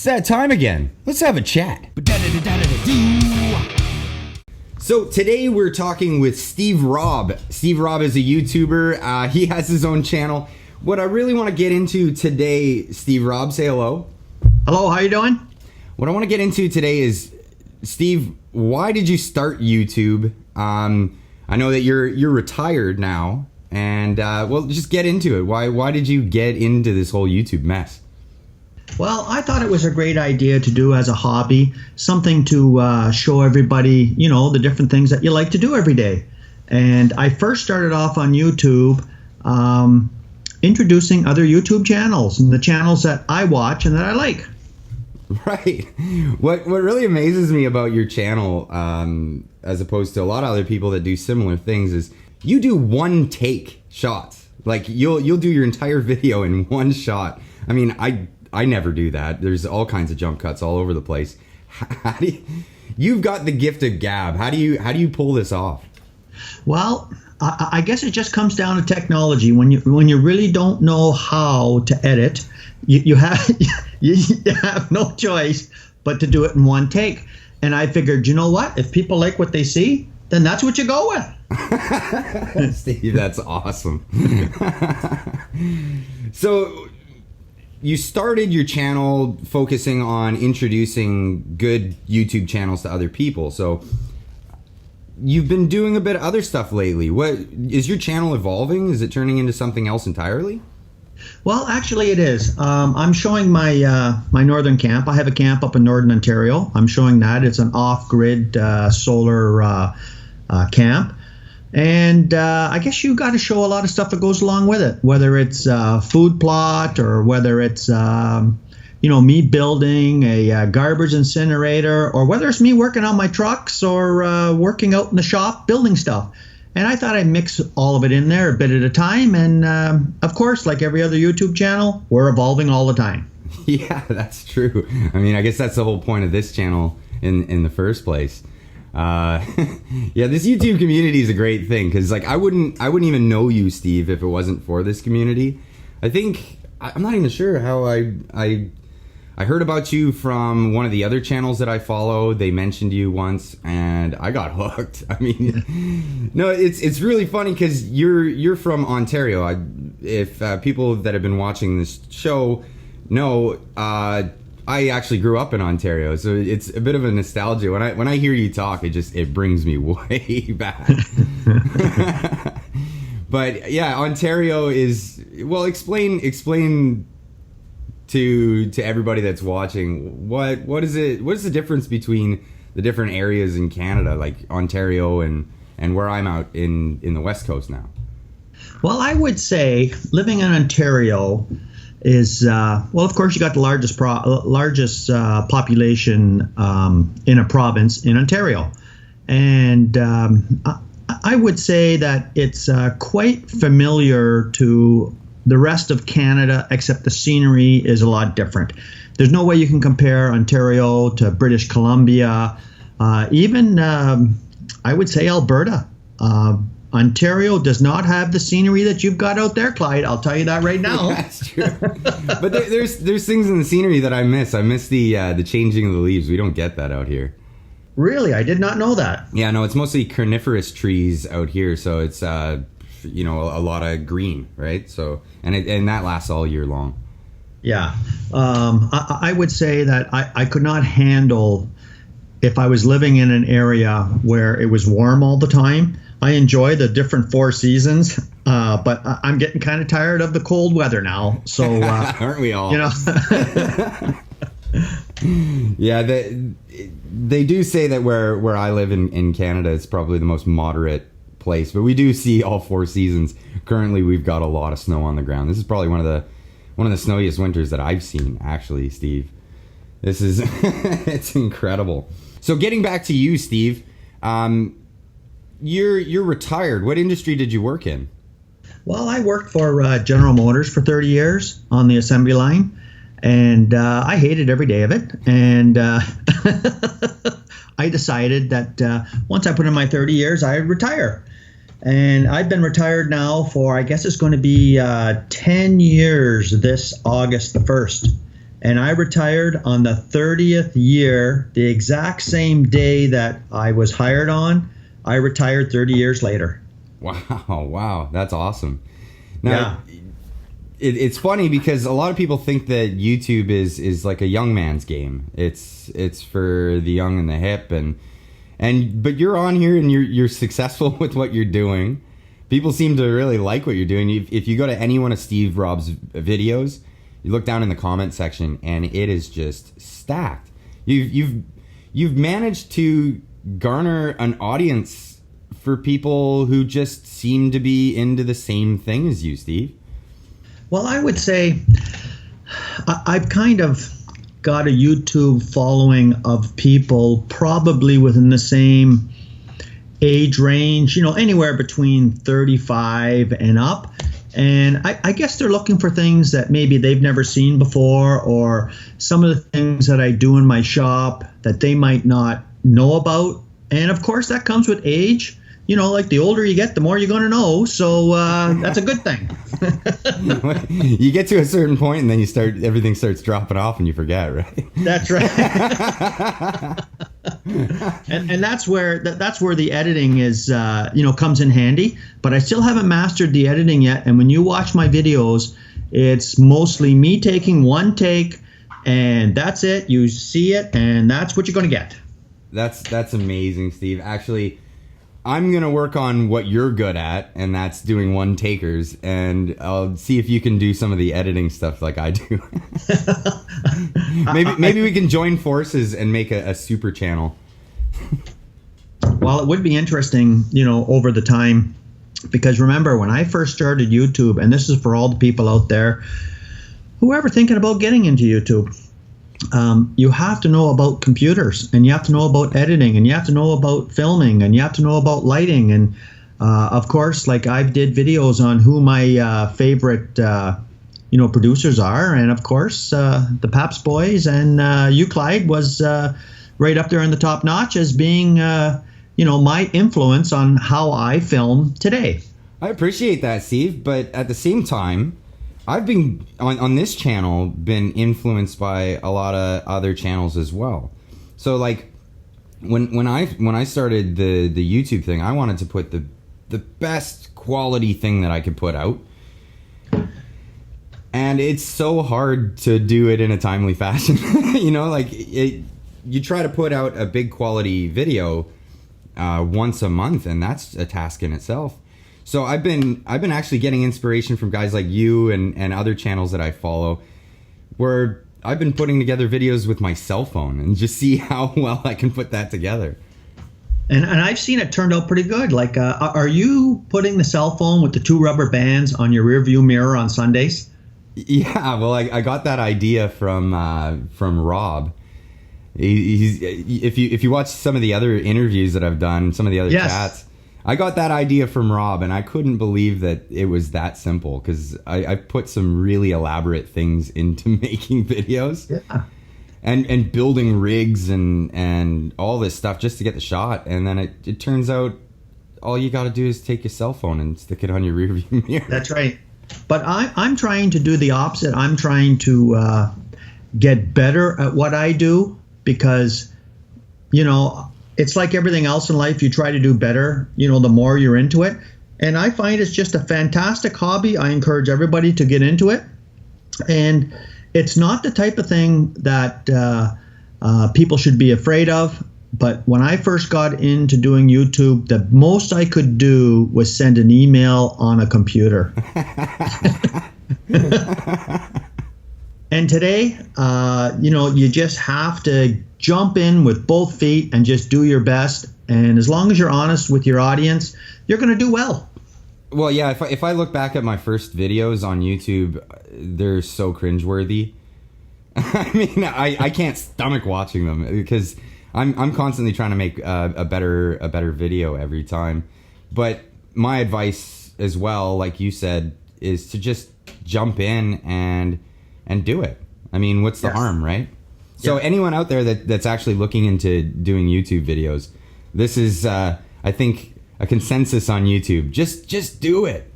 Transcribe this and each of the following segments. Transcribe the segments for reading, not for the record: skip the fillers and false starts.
It's that time again. Let's have a chat. So today we're talking with Steve Robb. Steve Robb is a YouTuber. He has his own channel. What I really want to get into today, Steve Robb, say hello. Hello, how you doing? What I want to get into today is, Steve, why did you start YouTube? I know that you're retired now, and well, just get into it. Why did you get into this whole YouTube mess? Well, I thought it was a great idea to do as a hobby, something to show everybody, you know, the different things that you like to do every day. And I first started off on YouTube introducing other YouTube channels and the channels that I watch and that I like. Right. What really amazes me about your channel, as opposed to a lot of other people that do similar things, is you do one take shots. Like you'll do your entire video in one shot. I mean, I never do that. There's all kinds of jump cuts all over the place. You've got the gift of gab. How do you pull this off? Well, I guess it just comes down to technology. When you really don't know how to edit, you have you have no choice but to do it in one take. And I figured, you know what? If people like what they see, then that's what you go with. Steve, that's awesome. So you started your channel focusing on introducing good YouTube channels to other people. So you've been doing a bit of other stuff lately. What is your channel evolving? Is it turning into something else entirely? Well, actually it is. I'm showing my my northern camp. I have a camp up in northern Ontario. I'm showing that. It's an off-grid solar camp. And I guess you got to show a lot of stuff that goes along with it, whether it's food plot or whether it's, you know, me building a garbage incinerator, or whether it's me working on my trucks or working out in the shop building stuff. And I thought I'd mix all of it in there a bit at a time. And of course, like every other YouTube channel, we're evolving all the time. Yeah, that's true. I mean, I guess that's the whole point of this channel in the first place. Yeah, this YouTube community is a great thing, because like I wouldn't even know you, Steve, if it wasn't for this community. I think I'm not even sure how I heard about you from one of the other channels that I follow. They mentioned you once, and I got hooked. I mean, no, it's really funny because you're from Ontario. If people that have been watching this show know, I actually grew up in Ontario, so it's a bit of a nostalgia. When I hear you talk, it brings me way back. But yeah, Ontario is, well, explain to everybody that's watching what is the difference between the different areas in Canada, like Ontario and where I'm out in the West Coast now. Well, I would say living in Ontario is well, of course, you got the largest population in a province in Ontario, and I would say that it's quite familiar to the rest of Canada, except the scenery is a lot different. There's no way you can compare Ontario to British Columbia, even I would say Alberta. Ontario does not have the scenery that you've got out there, Clyde. I'll tell you that right now. That's true. But there's things in the scenery that I miss. I miss the changing of the leaves. We don't get that out here. Really? I did not know that. Yeah, no, it's mostly coniferous trees out here, so it's you know, a lot of green, right? So and that lasts all year long. Yeah. I would say that I could not handle if I was living in an area where it was warm all the time. I enjoy the different four seasons, but I'm getting kind of tired of the cold weather now. So aren't we all? You know. Yeah, they do say that where I live in Canada, it's probably the most moderate place, but we do see all four seasons. Currently, we've got a lot of snow on the ground. This is probably one of the snowiest winters that I've seen, actually, Steve. This is it's incredible. So getting back to you, Steve, you're retired. What industry did you work in? Well, I worked for General Motors for 30 years on the assembly line, and I hated every day of it. And I decided that once I put in my 30 years, I'd retire. And I've been retired now for, I guess it's going to be 10 years this August the 1st. and I retired on the 30th year, the exact same day that I was hired on. I retired 30 years later. Wow, that's awesome. Now, it's funny because a lot of people think that YouTube is like a young man's game. It's for the young and the hip, but you're on here and you're successful with what you're doing. People seem to really like what you're doing. If you go to any one of Steve Rob's videos, you look down in the comment section and it is just stacked. You've managed to garner an audience for people who just seem to be into the same thing as you, Steve. Well, I would say I've kind of got a YouTube following of people probably within the same age range, anywhere between 35 and up. And I guess they're looking for things that maybe they've never seen before, or some of the things that I do in my shop that they might not know about. And of course, that comes with age. Like the older you get, the more you're going to know. So that's a good thing. You get to a certain point and then everything starts dropping off and you forget, right? That's right. and that's where the editing is, comes in handy. But I still haven't mastered the editing yet. And when you watch my videos, it's mostly me taking one take, and that's it. You see it, and that's what you're going to get. That's amazing, Steve. Actually, I'm going to work on what you're good at, and that's doing one takers, and I'll see if you can do some of the editing stuff like I do. maybe we can join forces and make a super channel. Well, it would be interesting, over the time, because remember, when I first started YouTube, and this is for all the people out there who are ever thinking about getting into YouTube, you have to know about computers, and you have to know about editing, and you have to know about filming, and you have to know about lighting. And of course, like I did videos on who my favorite producers are, and of course the Paps Boys, and you, Clyde, was right up there in the top notch as being my influence on how I film today. I appreciate that, Steve, but at the same time, I've been on this channel been influenced by a lot of other channels as well. So like when I started the YouTube thing, I wanted to put the best quality thing that I could put out. And it's so hard to do it in a timely fashion. You try to put out a big quality video once a month, and that's a task in itself. So I've been actually getting inspiration from guys like you and other channels that I follow, where I've been putting together videos with my cell phone and just see how well I can put that together. And I've seen it turned out pretty good. Like, are you putting the cell phone with the two rubber bands on your rear view mirror on Sundays? Yeah, well, I got that idea from Rob. If you watch some of the other interviews that I've done, some of the other chats, I got that idea from Rob, and I couldn't believe that it was that simple, because I put some really elaborate things into making videos. Yeah. And building rigs and all this stuff just to get the shot, and then it turns out all you got to do is take your cell phone and stick it on your rear view mirror. That's right. But I'm trying to do the opposite. I'm trying to get better at what I do, because it's like everything else in life. You try to do better, the more you're into it. And I find it's just a fantastic hobby. I encourage everybody to get into it. And it's not the type of thing that people should be afraid of. But when I first got into doing YouTube, the most I could do was send an email on a computer. And today, you just have to jump in with both feet and just do your best. And as long as you're honest with your audience, you're going to do well. Well, yeah, if I look back at my first videos on YouTube, they're so cringeworthy. I mean, I can't stomach watching them, because I'm constantly trying to make a better video every time. But my advice as well, like you said, is to just jump in and do it. I mean, what's the harm, right? So anyone out there that's actually looking into doing YouTube videos, this is I think a consensus on YouTube. Just do it.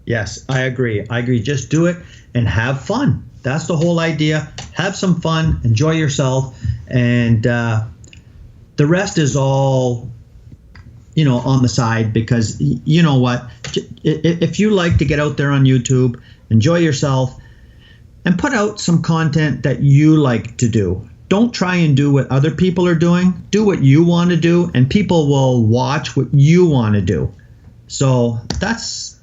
Yes, I agree. I agree. Just do it and have fun. That's the whole idea. Have some fun, enjoy yourself, and the rest is all, on the side, because you know what? If you like to get out there on YouTube, enjoy yourself, and put out some content that you like to do. Don't try and do what other people are doing. Do what you want to do, and people will watch what you want to do. So that's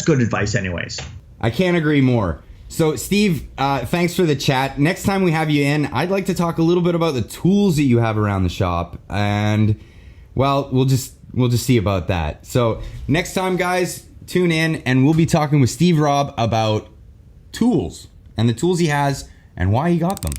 good advice anyways. I can't agree more. So, Steve, thanks for the chat. Next time we have you in, I'd like to talk a little bit about the tools that you have around the shop, and well, we'll just see about that. So, next time, guys, tune in, and we'll be talking with Steve Robb about tools and the tools he has and why he got them.